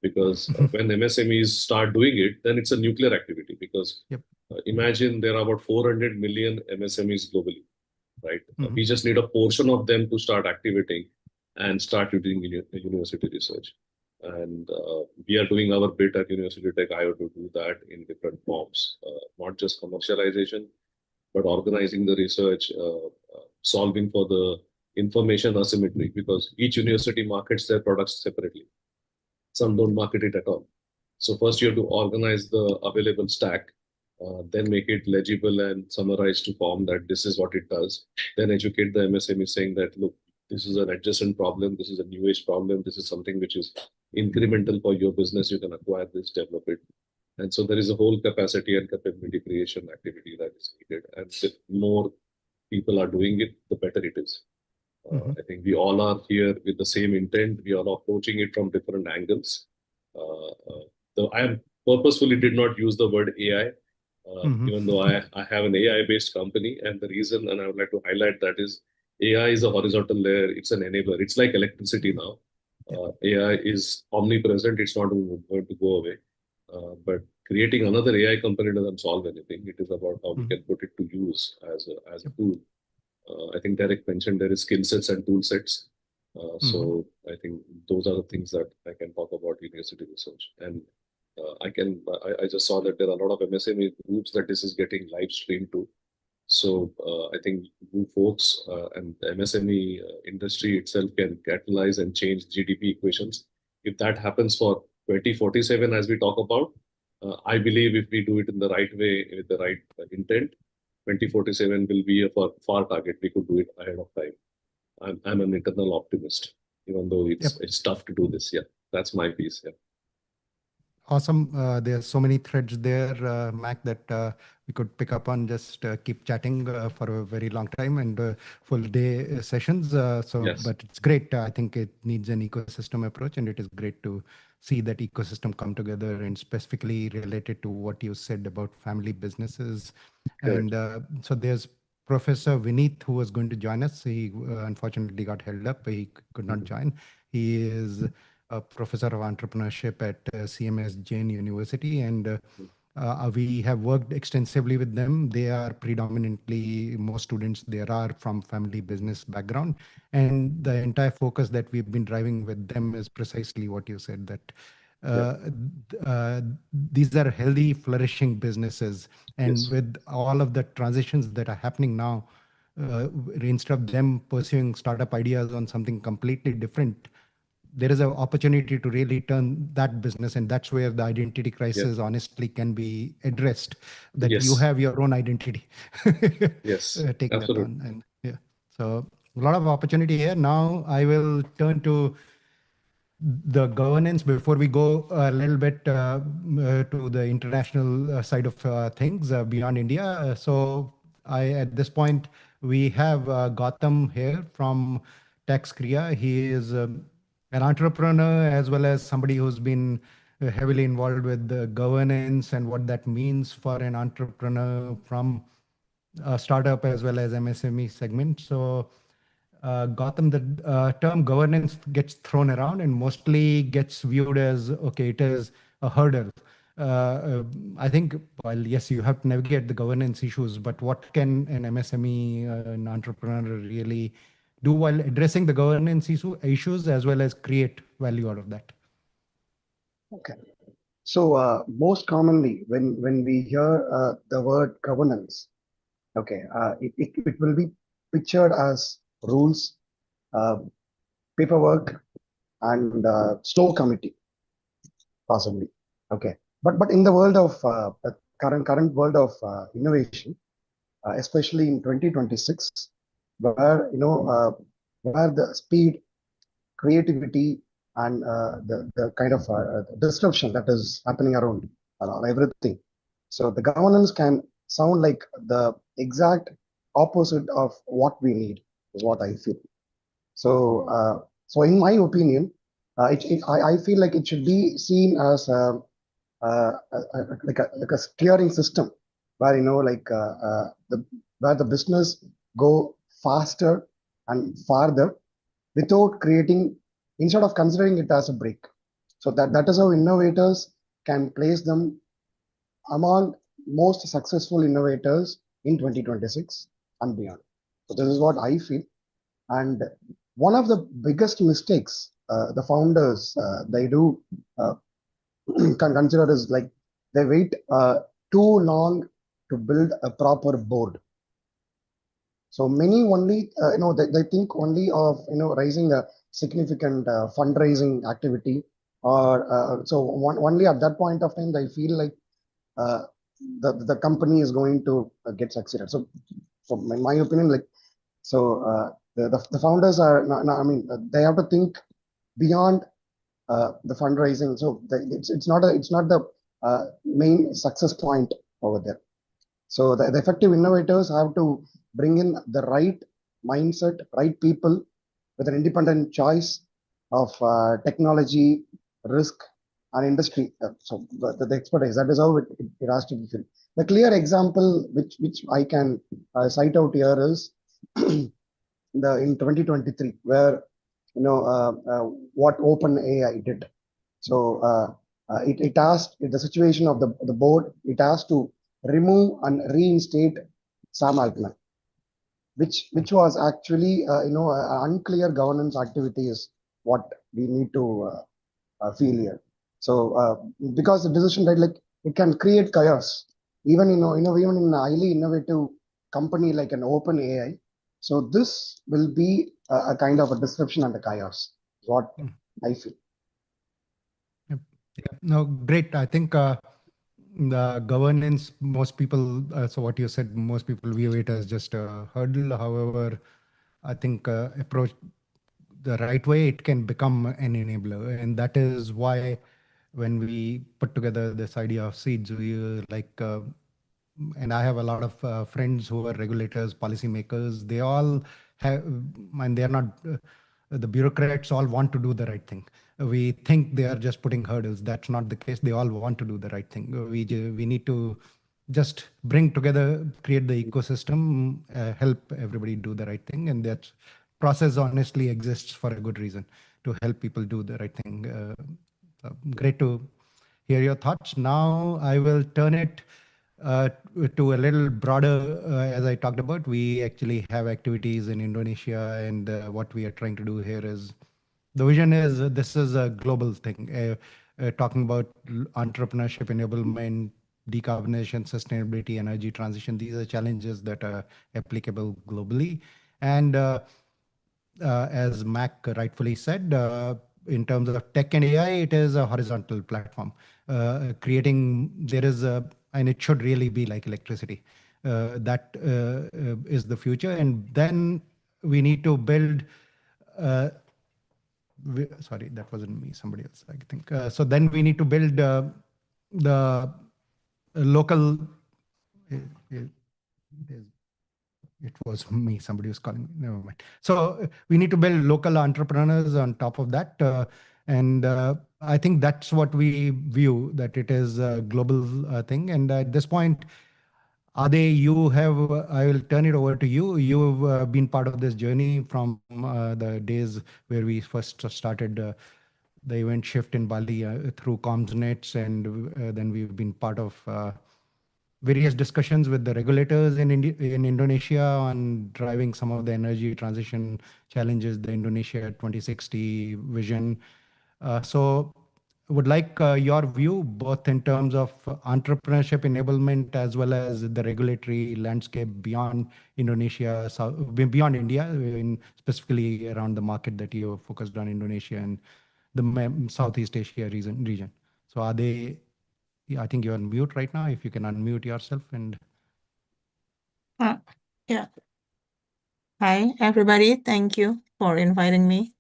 [SPEAKER 7] because when MSMEs start doing it, then it's a nuclear activity because imagine there are about 400 million MSMEs globally, right? We just need a portion of them to start activating and start doing university research. And we are doing our bit at University Tech IO to do that in different forms, not just commercialization, but organizing the research, solving for the information asymmetry, because each university markets their products separately. Some don't market it at all. So first you have to organize the available stack, then make it legible and summarized to form that this is what it does. Then educate the MSME saying that, look, this is an adjacent problem, this is a new age problem, this is something which is incremental for your business, you can acquire this, develop it. And so there is a whole capacity and capability creation activity that is needed. And the more people are doing it, the better it is. I think we all are here with the same intent. We are approaching it from different angles. I purposefully did not use the word AI, even though I have an AI-based company. And the reason, and I would like to highlight that is AI is a horizontal layer. It's an enabler. It's like electricity now. AI is omnipresent. It's not going to go away. But creating another AI company doesn't solve anything. It is about how we can put it to use as a tool. I think Derek mentioned there is skill sets and tool sets. So I think those are the things that I can talk about university research. And I just saw that there are a lot of MSME groups that this is getting live streamed to. So I think you folks and the MSME industry itself can catalyze and change GDP equations. If that happens for 2047, as we talk about, I believe if we do it in the right way, with the right intent, 2047 will be a far target. We could do it ahead of time. I'm an internal optimist, even though it's tough to do this. Yeah, that's my piece. Yeah.
[SPEAKER 5] Awesome. There's so many threads there, Mac, that we could pick up on, just keep chatting for a very long time and full day sessions.
[SPEAKER 7] Yes.
[SPEAKER 5] But it's great. I think it needs an ecosystem approach, and it is great to see that ecosystem come together, and specifically related to what you said about family businesses.
[SPEAKER 7] Correct.
[SPEAKER 5] And so there's Professor Vineet, who was going to join us. He unfortunately got held up. He could not join. He is a professor of entrepreneurship at CMS Jain University, and we have worked extensively with them. They are predominantly, most students there are from family business background, and the entire focus that we've been driving with them is precisely what you said, that uh, these are healthy, flourishing businesses. And
[SPEAKER 7] Yes.
[SPEAKER 5] with all of the transitions that are happening now, instead of them pursuing startup ideas on something completely different, there is an opportunity to really turn that business, and that's where the identity
[SPEAKER 7] Yeah.
[SPEAKER 5] crisis honestly can be addressed, that you
[SPEAKER 7] Yes.
[SPEAKER 5] have your own identity.
[SPEAKER 7] Yes.
[SPEAKER 5] Taking that
[SPEAKER 7] Absolutely.
[SPEAKER 5] on. And yeah, so a lot of opportunity here. Now I will turn to the governance before we go a little bit to the international side of things beyond India. At this point, we have Gautam here from Tax Kriya. He is an entrepreneur as well as somebody who's been heavily involved with the governance and what that means for an entrepreneur from a startup as well as MSME segment. So Gotham, the term governance gets thrown around and mostly gets viewed as, okay, it is a hurdle. I think, well, yes, you have to navigate the governance issues, but what can an MSME, an entrepreneur really do while addressing the governance issues as well as create value out of that?
[SPEAKER 8] Okay. So most commonly, when we hear the word governance, okay, it will be pictured as rules, uh, paperwork, and slow committee, possibly. Okay, but in the world of the current world of innovation, especially in 2026, where where the speed, creativity, and the kind of disruption that is happening around everything. So the governance can sound like the exact opposite of what we need, is what I feel. So, so in my opinion, I feel like it should be seen as like a steering system, where where the business go faster and farther without creating, instead of considering it as a break. So that is how innovators can place them among most successful innovators in 2026 and beyond. So this is what I feel. And one of the biggest mistakes the founders they do uh, can consider is like they wait too long to build a proper board. So many only they think only of raising a significant fundraising activity, or only at that point of time they feel like uh, the company is going to get succeeded. So from in my opinion, like so the founders are I mean they have to think beyond the fundraising. So it's not the main success point over there. So the effective innovators have to bring in the right mindset, right people with an independent choice of technology, risk, and industry. So the expertise, that is how it has to be filled. The clear example which I can cite out here is in 2023, where what OpenAI did. So it asked the situation of the board. It asked to remove and reinstate Sam Altman, which was actually unclear governance activity is what we need to feel here. So because the decision, right, like it can create chaos, even even in a highly innovative company like an open AI. So this will be a kind of a disruption and a chaos, is what I feel.
[SPEAKER 5] Yep. Yeah. No, great. I think the governance, most people, so what you said, most people view it as just a hurdle. However, I think approach the right way, it can become an enabler. And that is why when we put together this idea of seeds, we and I have a lot of friends who are regulators, policymakers. They all have, and they are not, the bureaucrats all want to do the right thing. We think they are just putting hurdles. That's not the case. They all want to do the right thing. We need to just bring together, create the ecosystem, help everybody do the right thing. And that's process honestly exists for a good reason, to help people do the right thing. Great to hear your thoughts. Now I will turn it to a little broader. As I talked about, we actually have activities in Indonesia, and what we are trying to do here is, the vision is, this is a global thing. Talking about entrepreneurship, enablement, decarbonization, sustainability, energy transition. These are challenges that are applicable globally. And as Mac rightfully said, in terms of tech and AI, it is a horizontal platform. There is and it should really be like electricity. That is the future. And then we need to build, sorry, that wasn't me, somebody else, I think. So then we need to build the local, it was me, somebody was calling me, never mind. So we need to build local entrepreneurs on top of that. And I think that's what we view, that it is a global thing. And at this point, Ade, I will turn it over to you. You've been part of this journey from the days where we first started the event shift in Bali through ComsNets, and then we've been part of various discussions with the regulators in Indonesia on driving some of the energy transition challenges, the Indonesia 2060 vision. So would like your view, both in terms of entrepreneurship enablement as well as the regulatory landscape beyond Indonesia, beyond India, specifically around the market that you focused on, Indonesia and the Southeast Asia region. So I think you're on mute right now. If you can unmute yourself and.
[SPEAKER 9] Yeah. Hi, everybody. Thank you for inviting me.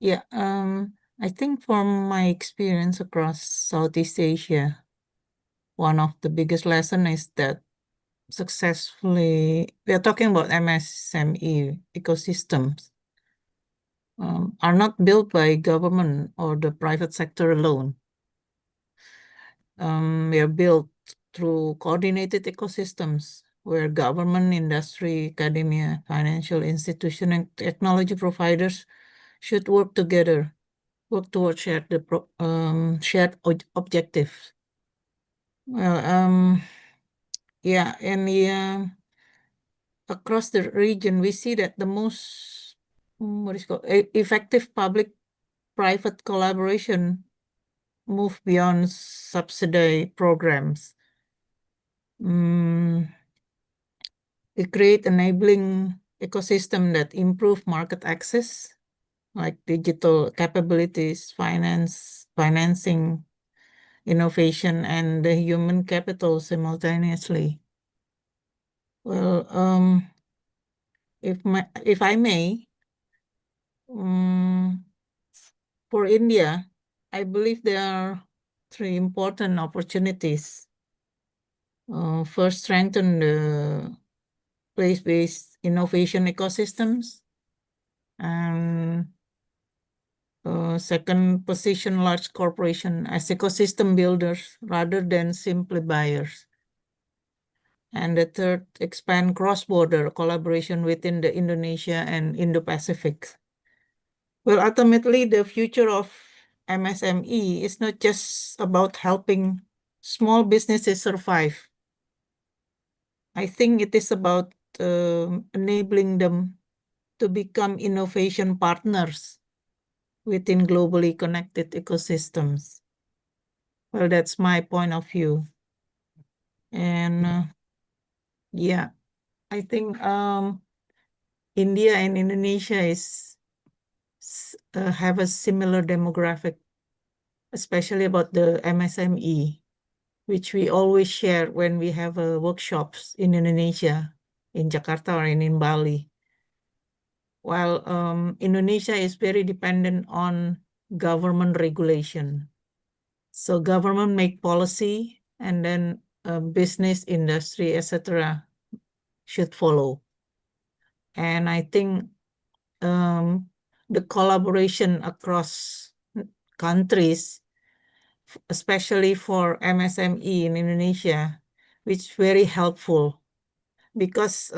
[SPEAKER 9] Yeah, I think from my experience across Southeast Asia, one of the biggest lesson is that we are talking about MSME ecosystems, are not built by government or the private sector alone. They are built through coordinated ecosystems where government, industry, academia, financial institution, and technology providers should work together, work towards shared objectives. Well, yeah, and across the region, we see that the most effective public-private collaboration move beyond subsidy programs. We create enabling ecosystem that improve market access, like digital capabilities, financing, innovation, and the human capital simultaneously. Well, if I may, for India, I believe there are three important opportunities. First, strengthen the place-based innovation ecosystems, and second, position large corporation as ecosystem builders rather than simply buyers. And the third, expand cross-border collaboration within the Indonesia and Indo-Pacific. Well, ultimately, the future of MSME is not just about helping small businesses survive. I think it is about enabling them to become innovation partners within globally connected ecosystems. Well, that's my point of view. And yeah, I think India and Indonesia have a similar demographic, especially about the MSME, which we always share when we have workshops in Indonesia, in Jakarta or in Bali. While Indonesia is very dependent on government regulation. So government make policy, and then business, industry, etc. should follow. And I think the collaboration across countries, especially for MSME in Indonesia, which is very helpful, because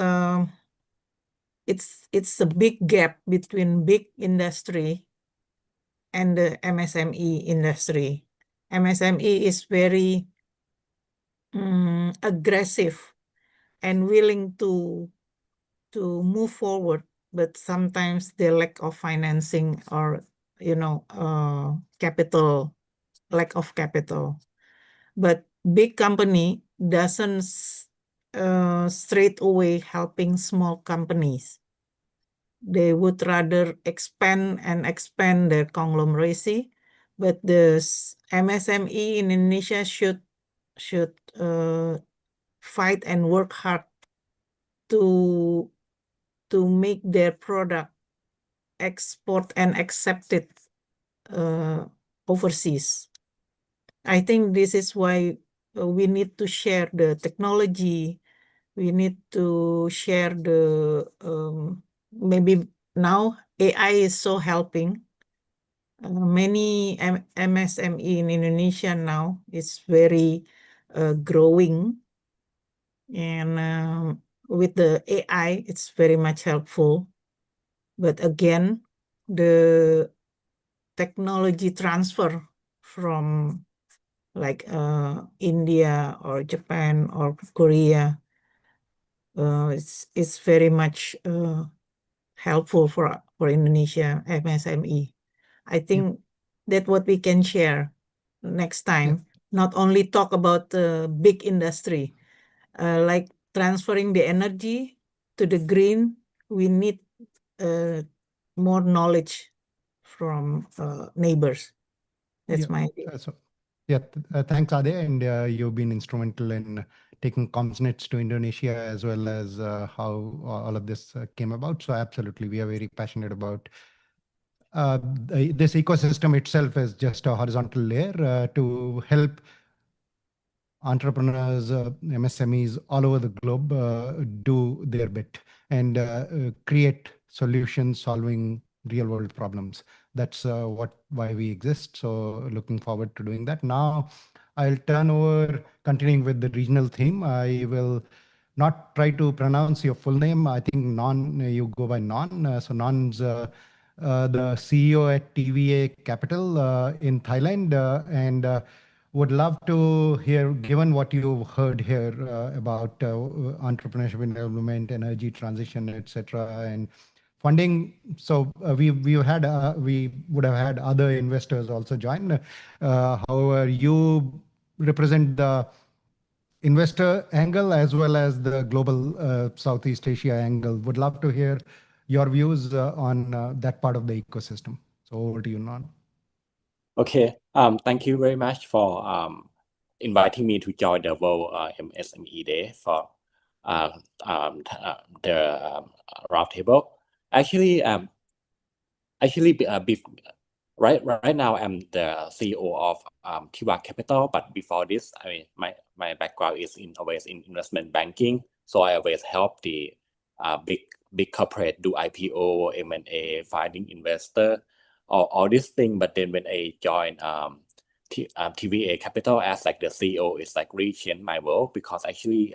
[SPEAKER 9] it's a big gap between big industry and the MSME industry. MSME is very aggressive and willing to move forward, but sometimes the lack of financing or capital, lack of capital. But big company doesn't straight away helping small companies. They would rather expand their conglomeracy, but the MSME in Indonesia should fight and work hard to make their product export and accepted overseas. I think this is why we need to share the technology. We need to share the maybe now AI is so helping. Many MSME in Indonesia now is very growing, and with the AI, it's very much helpful. But again, the technology transfer from like India or Japan or Korea, it's very much helpful for Indonesia MSME. I think that what we can share next time, not only talk about the big industry, like transferring the energy to the green, we need more knowledge from neighbors. That's my idea.
[SPEAKER 5] Thanks, Ade, and you've been instrumental in taking ComsNets to Indonesia as well as how all of this came about. So absolutely, we are very passionate about this ecosystem itself is just a horizontal layer to help entrepreneurs, MSMEs all over the globe do their bit and create solutions solving real world problems. That's why we exist. So looking forward to doing that. Now I'll turn over, continuing with the regional theme. I will not try to pronounce your full name. I think Non, you go by Non. So Non's the CEO at TVA Capital in Thailand, and would love to hear, given what you heard here about entrepreneurship and development, energy transition, etc., and funding. So we would have had other investors also join. However, you represent the investor angle as well as the global Southeast Asia angle. Would love to hear your views on that part of the ecosystem. So over to you, Non.
[SPEAKER 10] Okay. Thank you very much for inviting me to join the World MSME Day for the roundtable. Actually, right now I'm the CEO of TVA Capital, but before this, my background is always in investment banking. So I always help the big corporate do IPO, M&A, finding investor, all these things. But then when I joined TVA Capital as like the CEO, it's like rechanged my world, because actually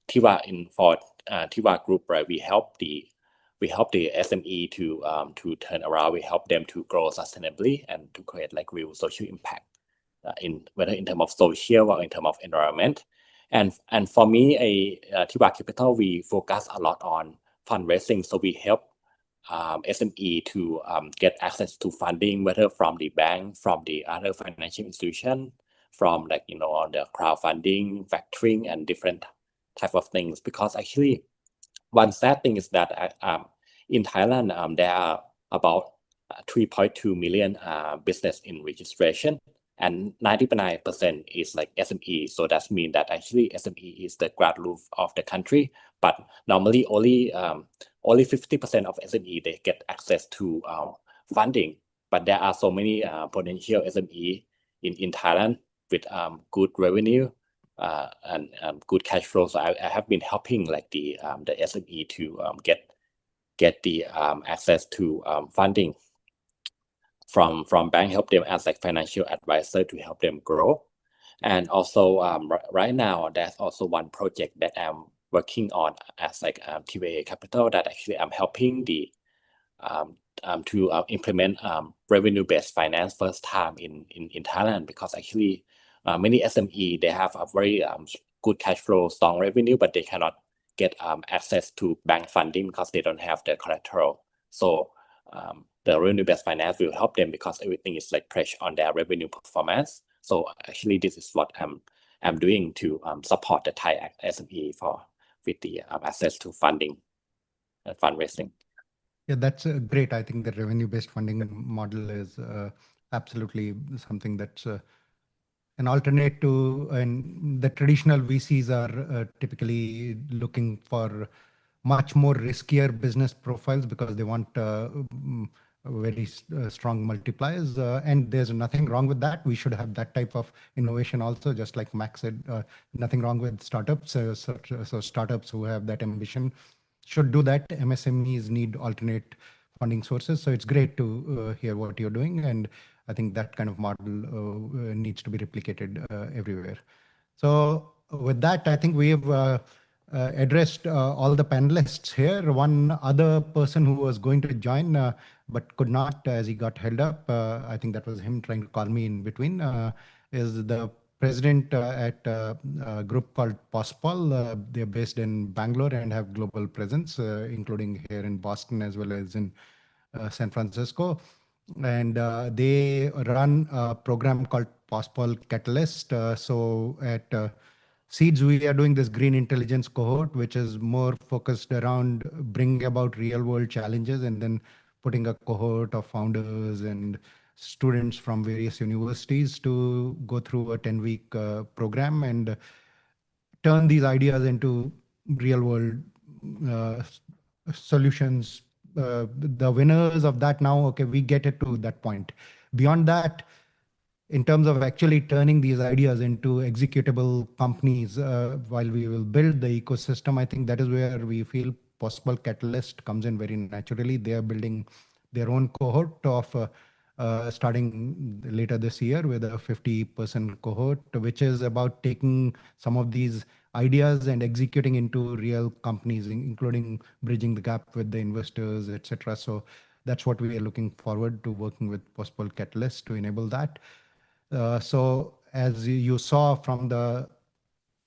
[SPEAKER 10] TVA Group, right, we help the SME to turn around. We help them to grow sustainably and to create like real social impact whether in terms of social or in terms of environment. And for me, TVA Capital, we focus a lot on fundraising. So we help SME to get access to funding, whether from the bank, from the other financial institution, from like the crowdfunding, factoring, and different type of things. Because actually, one sad thing is that in Thailand, there are about 3.2 million business in registration, and 99% is like SME. So that means that actually SME is the ground roof of the country. But normally only 50% of SME they get access to funding. But there are so many potential SME in Thailand with good revenue and good cash flow. So I have been helping like the SME to get the access to funding from bank, help them as like financial advisor to help them grow. And also right now there's also one project that I'm working on as like TVA Capital, that actually I'm helping the to implement revenue-based finance first time in Thailand, because actually many SME, they have a very good cash flow, strong revenue, but they cannot get access to bank funding because they don't have the collateral. So the revenue-based finance will help them because everything is like pressure on their revenue performance. So actually this is what I'm doing to support the Thai SME with the access to funding and fundraising.
[SPEAKER 5] Yeah, that's great. I think the revenue-based funding model is absolutely something that's an alternate to, and the traditional VCs are typically looking for much more riskier business profiles because they want very strong multipliers. And there's nothing wrong with that. We should have that type of innovation also, just like Max said, nothing wrong with startups. So startups who have that ambition should do that. MSMEs need alternate funding sources. So it's great to hear what you're doing. And I think that kind of model needs to be replicated everywhere. So with that, I think we have addressed all the panelists here. One other person who was going to join but could not as he got held up, I think that was him trying to call me in between, is the president at a group called Pospol. They're based in Bangalore and have global presence, including here in Boston as well as in San Francisco. And they run a program called Pospol Catalyst. So at CEEDS, we are doing this green intelligence cohort, which is more focused around bringing about real world challenges and then putting a cohort of founders and students from various universities to go through a 10-week program and turn these ideas into real world solutions. The winners of that now, okay, we get it to that point. Beyond that, in terms of actually turning these ideas into executable companies, while we will build the ecosystem, I think that is where we feel Possible Catalyst comes in very naturally. They are building their own cohort of starting later this year with a 50% cohort, which is about taking some of these ideas and executing into real companies, including bridging the gap with the investors, etc. So that's what we are looking forward to working with Possible Catalyst to enable that. So as you saw from the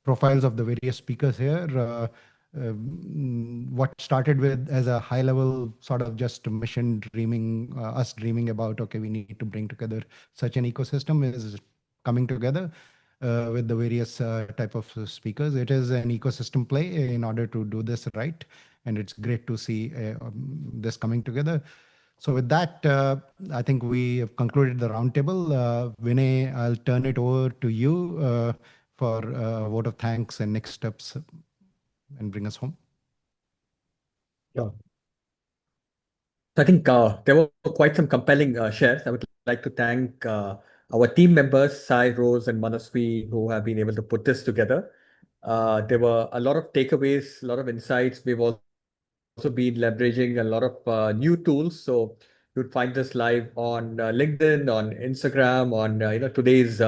[SPEAKER 5] profiles of the various speakers here, what started with as a high level sort of just mission dreaming, us dreaming about, okay, we need to bring together such an ecosystem, is coming together with the various type of speakers. It is an ecosystem play in order to do this right. And it's great to see this coming together. So with that, I think we have concluded the roundtable. Vinay, I'll turn it over to you for a vote of thanks and next steps and bring us home.
[SPEAKER 2] Yeah. So I think there were quite some compelling shares. I would like to thank our team members, Sai, Rose, and Manasvi, who have been able to put this together. There were a lot of takeaways, a lot of insights. We've also been leveraging a lot of new tools. So you'd find this live on LinkedIn, on Instagram, on today's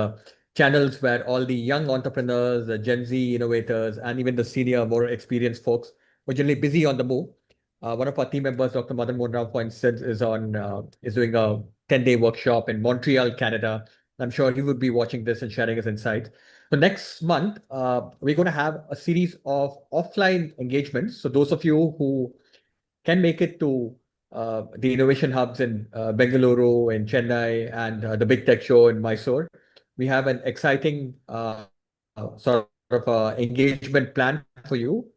[SPEAKER 2] channels where all the young entrepreneurs, the Gen Z innovators, and even the senior, more experienced folks were generally busy on the move. One of our team members, Dr. Madan Monrao, for instance, is doing a 10-day workshop in Montreal, Canada. I'm sure he would be watching this and sharing his insights. So next month, we're going to have a series of offline engagements. So those of you who can make it to the innovation hubs in Bengaluru, in Chennai, and the Big Tech Show in Mysore, we have an exciting sort of engagement plan for you,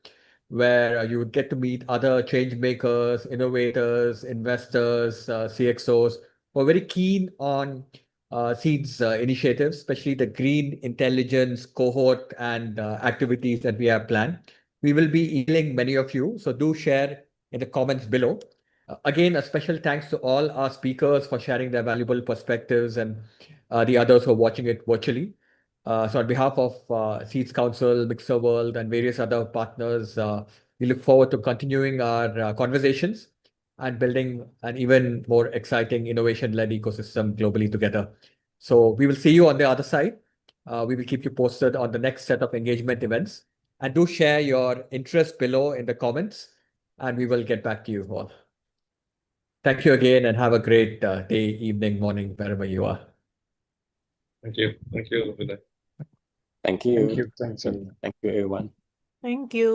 [SPEAKER 2] where you would get to meet other change makers, innovators, investors, CXOs who are very keen on CEEDS initiatives, especially the green intelligence cohort and activities that we have planned. We will be emailing many of you, so do share in the comments below. Again, a special thanks to all our speakers for sharing their valuable perspectives and the others who are watching it virtually. So on behalf of CEEDS Council, Mixer World, and various other partners, we look forward to continuing our conversations and building an even more exciting innovation-led ecosystem globally together. So we will see you on the other side. We will keep you posted on the next set of engagement events. And do share your interest below in the comments, and we will get back to you all. Thank you again, and have a great day, evening, morning, wherever you are.
[SPEAKER 7] Thank you. Thank you, Vinay.
[SPEAKER 10] Thank you.
[SPEAKER 8] Thank you. Thanks.
[SPEAKER 10] Thank you, everyone.
[SPEAKER 9] Thank you.